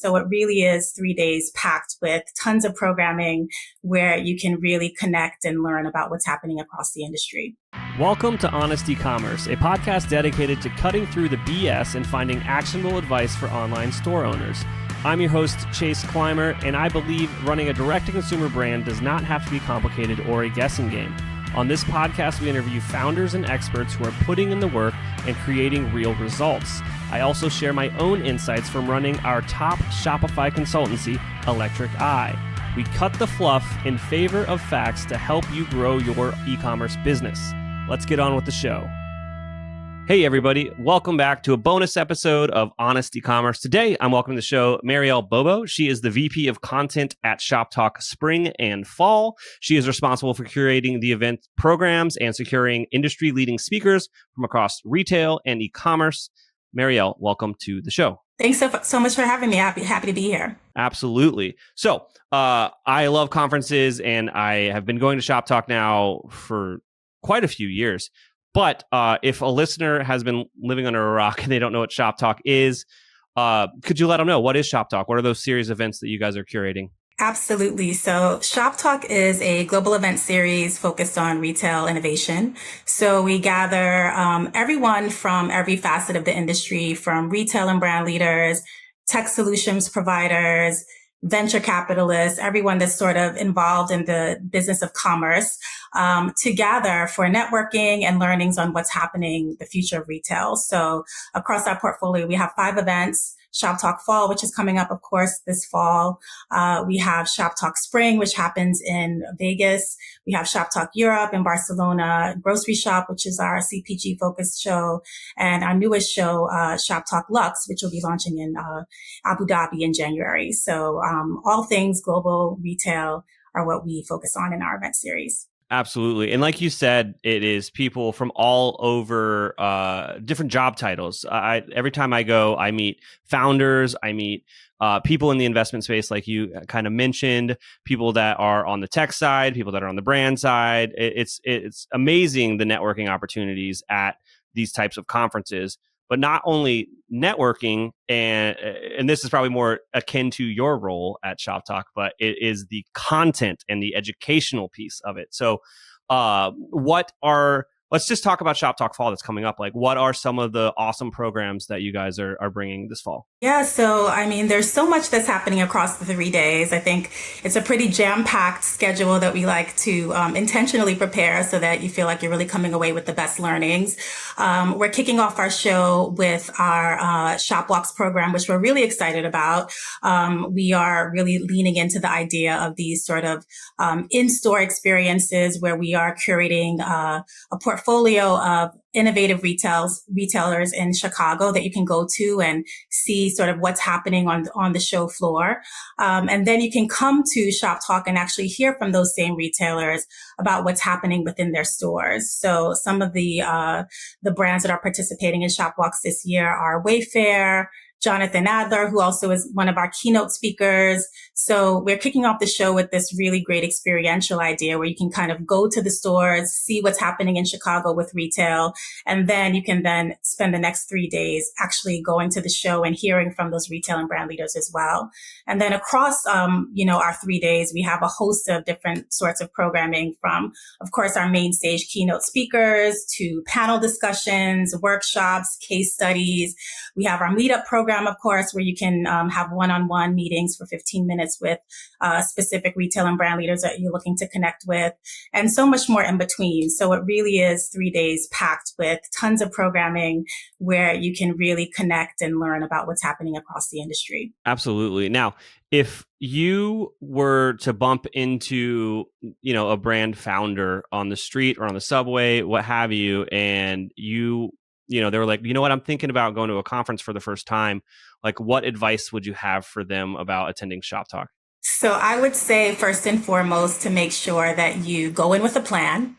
So it really is 3 days packed with tons of programming where you can really connect and learn about what's happening across the industry. Welcome to Honest E-Commerce, a podcast dedicated to cutting through the BS and finding actionable advice for online store owners. I'm your host, Chase Clymer, and I believe running a direct-to-consumer brand does not have to be complicated or a guessing game. On this podcast, we interview founders and experts who are putting in the work and creating real results. I also share my own insights from running our top Shopify consultancy, Electric Eye. We cut the fluff in favor of facts to help you grow your e-commerce business. Let's get on with the show. Hey, everybody. Welcome back to a bonus episode of Honest E-Commerce. Today, I'm welcoming to the show Marielle Bobo. She is the VP of Content at Shoptalk Spring and Fall. She is responsible for curating the event programs and securing industry-leading speakers from across retail and e-commerce. Marielle, welcome to the show. Thanks so much for having me. Happy to be here. Absolutely. So I love conferences, and I have been going to Shoptalk now for quite a few years. But if a listener has been living under a rock and they don't know what Shoptalk is, could you let them know, what is Shoptalk? What are those series of events that you guys are curating? Absolutely. So Shoptalk is a global event series focused on retail innovation. So we gather everyone from every facet of the industry, from retail and brand leaders, tech solutions providers, venture capitalists, everyone that's sort of involved in the business of commerce, to gather for networking and learnings on what's happening, the future of retail. So across our portfolio, we have 5 events. Shoptalk Fall, which is coming up, of course, this fall. We have Shoptalk Spring, which happens in Vegas. We have Shoptalk Europe in Barcelona, Grocery Shop, which is our CPG focused show, and our newest show, Shoptalk Luxe, which will be launching in Abu Dhabi in January. So all things global retail are what we focus on in our event series. Absolutely. And like you said, it is people from all over different job titles. Every time I go, I meet founders, I meet people in the investment space, like you kind of mentioned, people that are on the tech side, people that are on the brand side. It's amazing the networking opportunities at these types of conferences. But not only networking, and this is probably more akin to your role at Shoptalk, but it is the content and the educational piece of it. So let's just talk about Shoptalk Fall that's coming up. Like, what are some of the awesome programs that you guys are bringing this fall? Yeah, so I mean, there's so much that's happening across the 3 days. I think it's a pretty jam-packed schedule that we like to intentionally prepare so that you feel like you're really coming away with the best learnings. We're kicking off our show with our Shop Walks program, which we're really excited about. We are really leaning into the idea of these sort of in-store experiences where we are curating a portfolio of innovative retailers in Chicago that you can go to and see sort of what's happening on the show floor. And then you can come to Shoptalk and actually hear from those same retailers about what's happening within their stores. So some of the brands that are participating in Shop Walks this year are Wayfair, Jonathan Adler, who also is one of our keynote speakers. So we're kicking off the show with this really great experiential idea where you can kind of go to the stores, see what's happening in Chicago with retail, and then you can then spend the next 3 days actually going to the show and hearing from those retail and brand leaders as well. And then across, our 3 days, we have a host of different sorts of programming from, of course, our main stage keynote speakers to panel discussions, workshops, case studies. We have our Meetup program, of course, where you can have one-on-one meetings for 15 minutes with specific retail and brand leaders that you're looking to connect with, and so much more in between. So it really is 3 days packed with tons of programming where you can really connect and learn about what's happening across the industry. Absolutely. Now, if you were to bump into, a brand founder on the street or on the subway, what have you, and they were like, you know what, I'm thinking about going to a conference for the first time. Like, what advice would you have for them about attending Shoptalk? So I would say first and foremost to make sure that you go in with a plan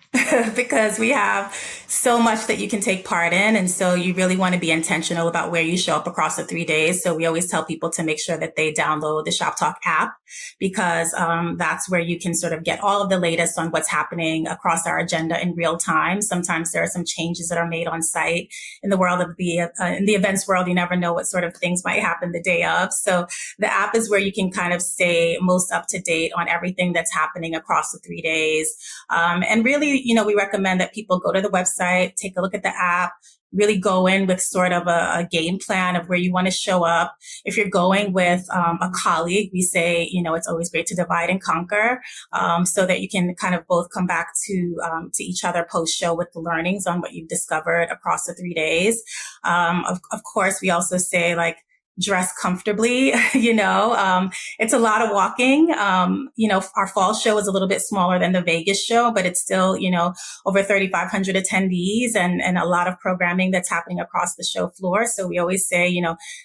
because we have so much that you can take part in. And so you really want to be intentional about where you show up across the 3 days. So we always tell people to make sure that they download the Shoptalk app because that's where you can sort of get all of the latest on what's happening across our agenda in real time. Sometimes there are some changes that are made on site in the world of in the events world. You never know what sort of things might happen the day of. So the app is where you can kind of stay most up to date on everything that's happening across the 3 days. And really, we recommend that people go to the website, take a look at the app, really go in with sort of a game plan of where you want to show up. If you're going with a colleague, we say, it's always great to divide and conquer so that you can kind of both come back to each other post-show with the learnings on what you've discovered across the 3 days. Of course, we also say dress comfortably, it's a lot of walking. Our fall show is a little bit smaller than the Vegas show, but it's still, over 3,500 attendees and a lot of programming that's happening across the show floor. So we always say,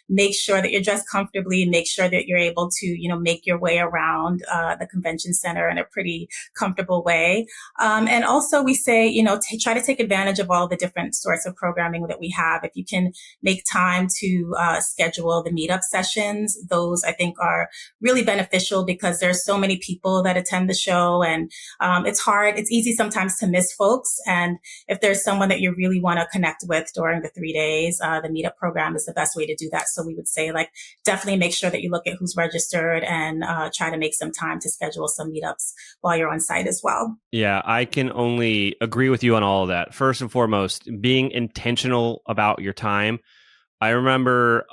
make sure that you're dressed comfortably, make sure that you're able to, make your way around the convention center in a pretty comfortable way. And also we say, try to take advantage of all the different sorts of programming that we have. If you can make time to schedule the meetup sessions, those I think are really beneficial because there's so many people that attend the show and it's easy sometimes to miss folks. And if there's someone that you really want to connect with during the 3 days, the meetup program is the best way to do that. So we would say definitely make sure that you look at who's registered and try to make some time to schedule some meetups while you're on site as well. Yeah, I can only agree with you on all of that. First and foremost, being intentional about your time. I remember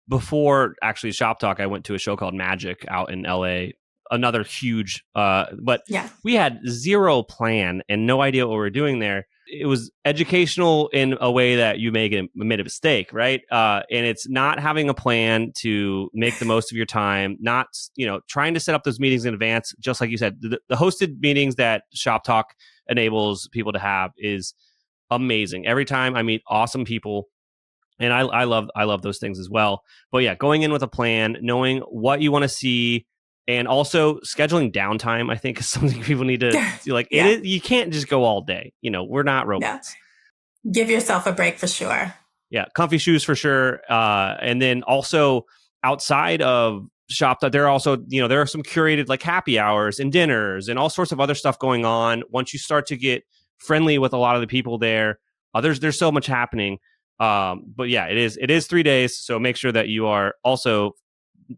before actually Shop Talk, I went to a show called Magic out in LA, another huge, but Yeah. we had zero plan and no idea what we were doing there. It was educational in a way that you made a mistake, right? And it's not having a plan to make the most of your time, not, trying to set up those meetings in advance. Just like you said, the hosted meetings that Shop Talk enables people to have is amazing. Every time I meet awesome people. And I love those things as well. But yeah, going in with a plan, knowing what you want to see, and also scheduling downtime, I think is something people need to do. Yeah. You can't just go all day. We're not robots. Yeah. Give yourself a break for sure. Yeah, comfy shoes for sure. And then also outside of Shop, there are also, there are some curated happy hours and dinners and all sorts of other stuff going on. Once you start to get friendly with a lot of the people there, there's so much happening. But yeah, it is 3 days. So make sure that you are also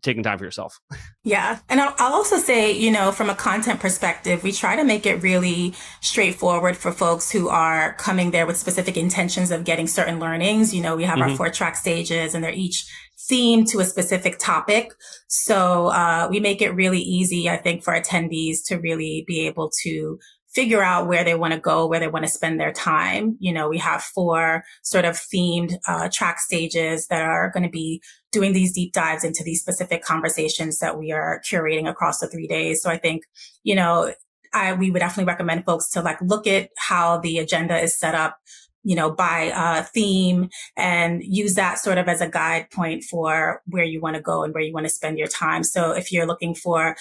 taking time for yourself. Yeah. And I'll also say, from a content perspective, we try to make it really straightforward for folks who are coming there with specific intentions of getting certain learnings. We have our 4-track stages and they're each themed to a specific topic. So, we make it really easy, I think, for attendees to really be able to figure out where they want to go, where they want to spend their time. We have 4 sort of themed track stages that are going to be doing these deep dives into these specific conversations that we are curating across the 3 days. So I think, we would definitely recommend folks to look at how the agenda is set up, by theme and use that sort of as a guide point for where you want to go and where you want to spend your time. So if you're looking for,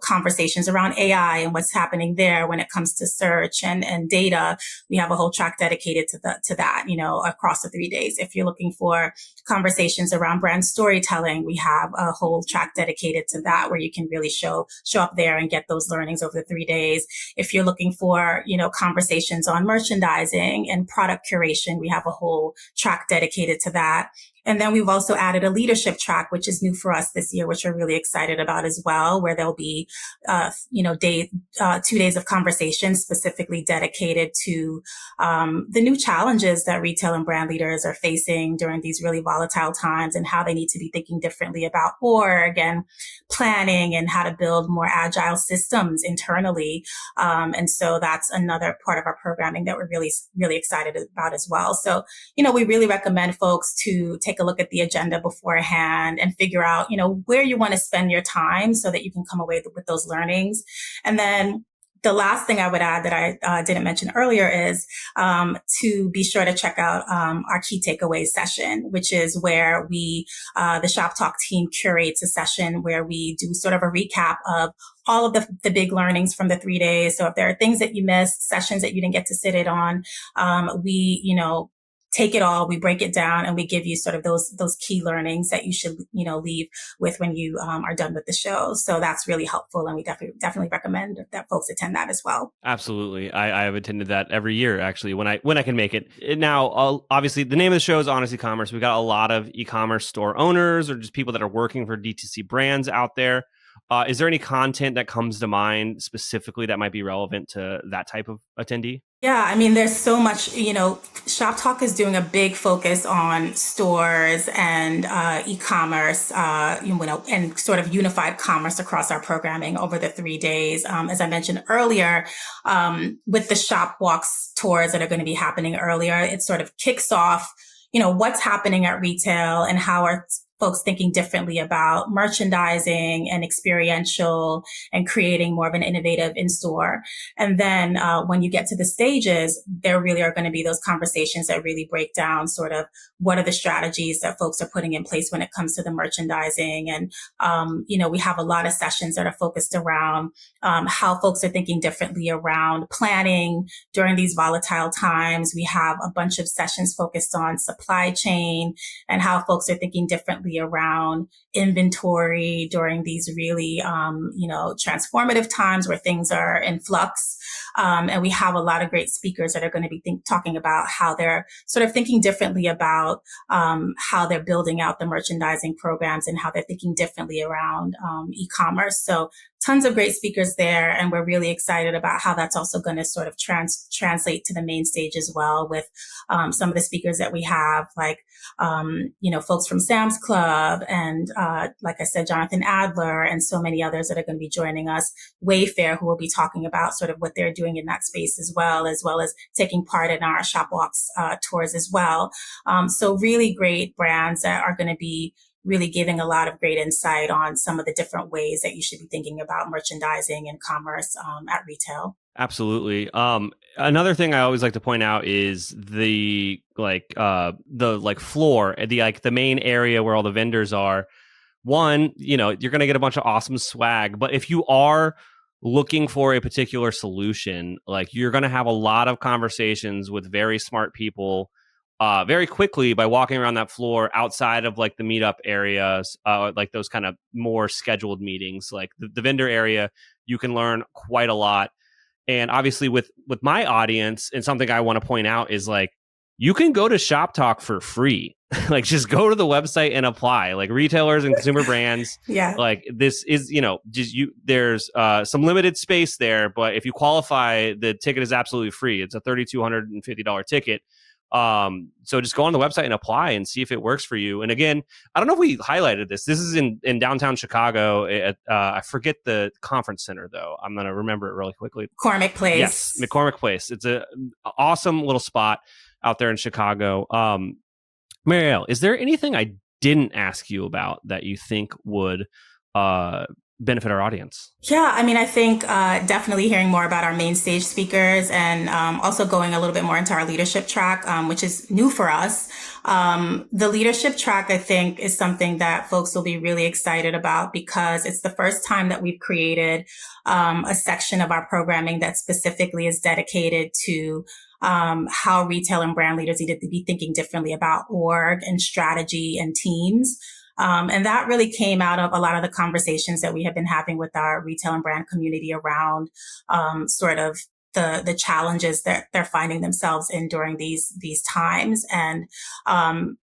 conversations around AI and what's happening there when it comes to search and data, we have a whole track dedicated to that, across the 3 days. If you're looking for conversations around brand storytelling, we have a whole track dedicated to that where you can really show up there and get those learnings over the 3 days. If you're looking for, conversations on merchandising and product curation, we have a whole track dedicated to that. And then we've also added a leadership track, which is new for us this year, which we're really excited about as well, where there'll be, 2 days of conversation specifically dedicated to the new challenges that retail and brand leaders are facing during these really volatile times and how they need to be thinking differently about org and planning and how to build more agile systems internally. And so that's another part of our programming that we're really, really excited about as well. So, we really recommend folks to take a look at the agenda beforehand and figure out, where you want to spend your time so that you can come away with those learnings. And then the last thing I would add that I didn't mention earlier is to be sure to check out our key takeaways session, which is where the Shop Talk team curates a session where we do sort of a recap of all of the big learnings from the 3 days. So if there are things that you missed, sessions that you didn't get to sit in on, we, take it all, we break it down, and we give you sort of those key learnings that you should, leave with when you are done with the show. So that's really helpful. And we definitely recommend that folks attend that as well. Absolutely. I have attended that every year, actually, when I can make it. Now, obviously, the name of the show is Honest E-commerce. We've got a lot of e-commerce store owners or just people that are working for DTC brands out there. Is there any content that comes to mind specifically that might be relevant to that type of attendee? Yeah, I mean, there's so much, Shop Talk is doing a big focus on stores and e-commerce, and sort of unified commerce across our programming over the 3 days. As I mentioned earlier, with the shop walks tours that are going to be happening earlier, it sort of kicks off, what's happening at retail and how are folks thinking differently about merchandising and experiential and creating more of an innovative in-store. And then when you get to the stages, there really are going to be those conversations that really break down sort of what are the strategies that folks are putting in place when it comes to the merchandising. And, we have a lot of sessions that are focused around how folks are thinking differently around planning during these volatile times. We have a bunch of sessions focused on supply chain and how folks are thinking differently around inventory during these really, transformative times where things are in flux. And we have a lot of great speakers that are going to be talking about how they're sort of thinking differently about how they're building out the merchandising programs and how they're thinking differently around e-commerce. So tons of great speakers there. And we're really excited about how that's also going to sort of translate to the main stage as well with some of the speakers that we have, like, folks from Sam's Club and, like I said, Jonathan Adler and so many others that are going to be joining us. Wayfair, who will be talking about sort of what they're doing in that space as well as taking part in our shop walks tours as well. So really great brands that are going to be really giving a lot of great insight on some of the different ways that you should be thinking about merchandising and commerce at retail. Absolutely. Another thing I always like to point out is the floor, the main area where all the vendors are. One, you're going to get a bunch of awesome swag, but if you are looking for a particular solution, like, you're going to have a lot of conversations with very smart people very quickly by walking around that floor outside of like the meetup areas, like those kind of more scheduled meetings. Like the vendor area, you can learn quite a lot. And obviously with my audience, and something I want to point out is, like, you can go to Shop Talk for free. Like, just go to the website and apply. Like, retailers and consumer brands, Yeah. like, this is, there's some limited space there, but if you qualify, the ticket is absolutely free. It's a $3,250 ticket. So just go on the website and apply and see if it works for you. And again, I don't know if we highlighted this. This is in downtown Chicago at, I forget the conference center though. I'm going to remember it really quickly. McCormick Place. Yes, McCormick Place. It's a awesome little spot out there in Chicago. Marielle, is there anything I didn't ask you about that you think would benefit our audience? Yeah, I mean, I think definitely hearing more about our main stage speakers and also going a little bit more into our leadership track, which is new for us. The leadership track, I think, is something that folks will be really excited about because it's the first time that we've created a section of our programming that specifically is dedicated to how retail and brand leaders need to be thinking differently about org and strategy and teams. And that really came out of a lot of the conversations that we have been having with our retail and brand community around sort of the challenges that they're finding themselves in during these times, and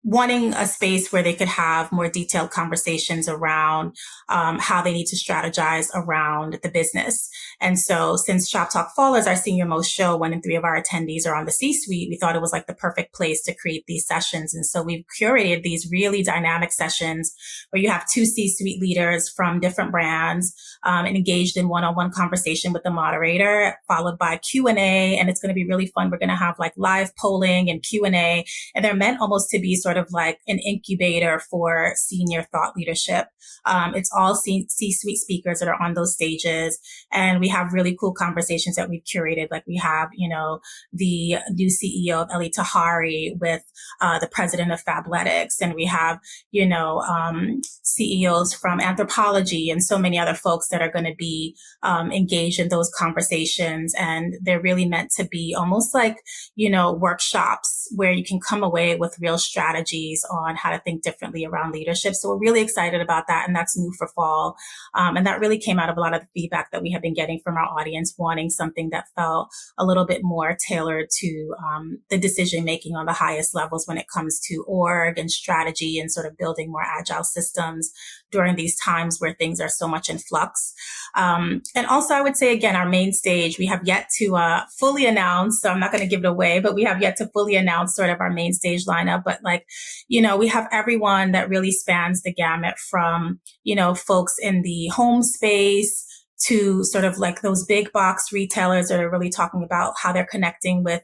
wanting a space where they could have more detailed conversations around how they need to strategize around the business. And so since Shoptalk Fall is our senior most show, 1 in 3 of our attendees are on the C-suite, we thought it was like the perfect place to create these sessions. And so we've curated these really dynamic sessions where you have 2 C-suite leaders from different brands and engaged in one-on-one conversation with the moderator, followed by Q&A. And it's going to be really fun. We're going to have like live polling and Q&A, and they're meant almost to be sort sort of like an incubator for senior thought leadership. It's all C-suite speakers that are on those stages. And we have really cool conversations that we've curated. Like we have, the new CEO of Eli Tahari with the president of Fabletics. And we have, CEOs from Anthropology and so many other folks that are going to be engaged in those conversations. And they're really meant to be almost like, workshops where you can come away with real strategies on how to think differently around leadership. So we're really excited about that. And that's new for fall. And that really came out of a lot of the feedback that we have been getting from our audience, wanting something that felt a little bit more tailored to the decision making on the highest levels when it comes to org and strategy and sort of building more agile systems during these times where things are so much in flux. And also, I would say, again, our main stage, we have yet to fully announce, so I'm not going to give it away, but we have yet to fully announce sort of our main stage lineup. But we have everyone that really spans the gamut from, folks in the home space to sort of like those big box retailers that are really talking about how they're connecting with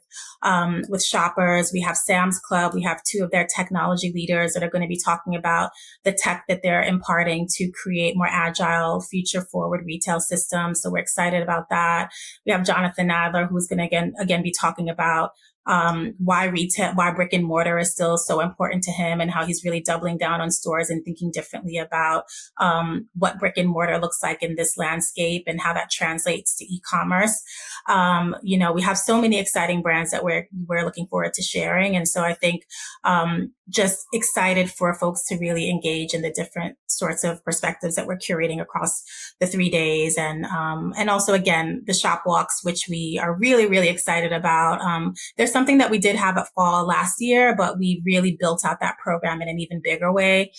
shoppers. We have Sam's Club. We have two of their technology leaders that are going to be talking about the tech that they're imparting to create more agile, future forward retail systems. So we're excited about that. We have Jonathan Adler, who's going to again be talking about why brick and mortar is still so important to him and how he's really doubling down on stores and thinking differently about what brick and mortar looks like in this landscape and how that translates to e-commerce. We have so many exciting brands that we're looking forward to sharing. And so I think just excited for folks to really engage in the different sorts of perspectives that we're curating across the 3 days. And also, again, the shop walks, which we are really, really excited about. There's something that we did have at fall last year, but we really built out that program in an even bigger way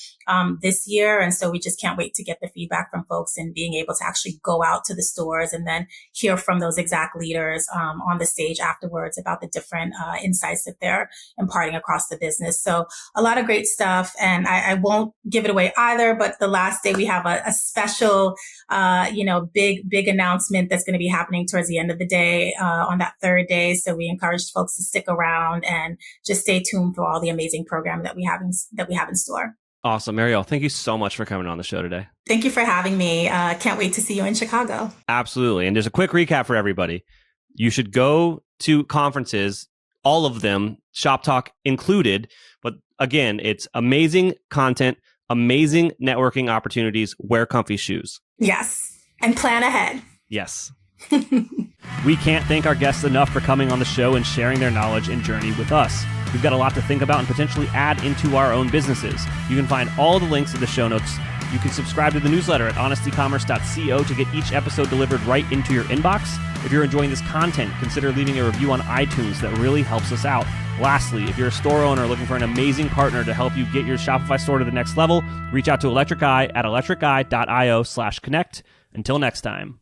this year. And so we just can't wait to get the feedback from folks and being able to actually go out to the stores and then hear from those exact leaders on the stage afterwards about the different insights that they're imparting across the business. So a lot of great stuff. And I won't give it away either, but the last day we have a special, big announcement that's going to be happening towards the end of the day on that third day. So we encourage folks to stick around and just stay tuned for all the amazing programming that we have in store. Awesome. Marielle, thank you so much for coming on the show today. Thank you for having me. Can't wait to see you in Chicago. Absolutely. And there's a quick recap for everybody. You should go to conferences, all of them, Shoptalk included. But again, it's amazing content, amazing networking opportunities, wear comfy shoes. Yes. And plan ahead. Yes. We can't thank our guests enough for coming on the show and sharing their knowledge and journey with us. We've got a lot to think about and potentially add into our own businesses. You can find all the links in the show notes. You can subscribe to the newsletter at honestecommerce.co to get each episode delivered right into your inbox. If you're enjoying this content, consider leaving a review on iTunes. That really helps us out. Lastly, if you're a store owner looking for an amazing partner to help you get your Shopify store to the next level, reach out to Electric Eye at electriceye.io/connect. Until next time.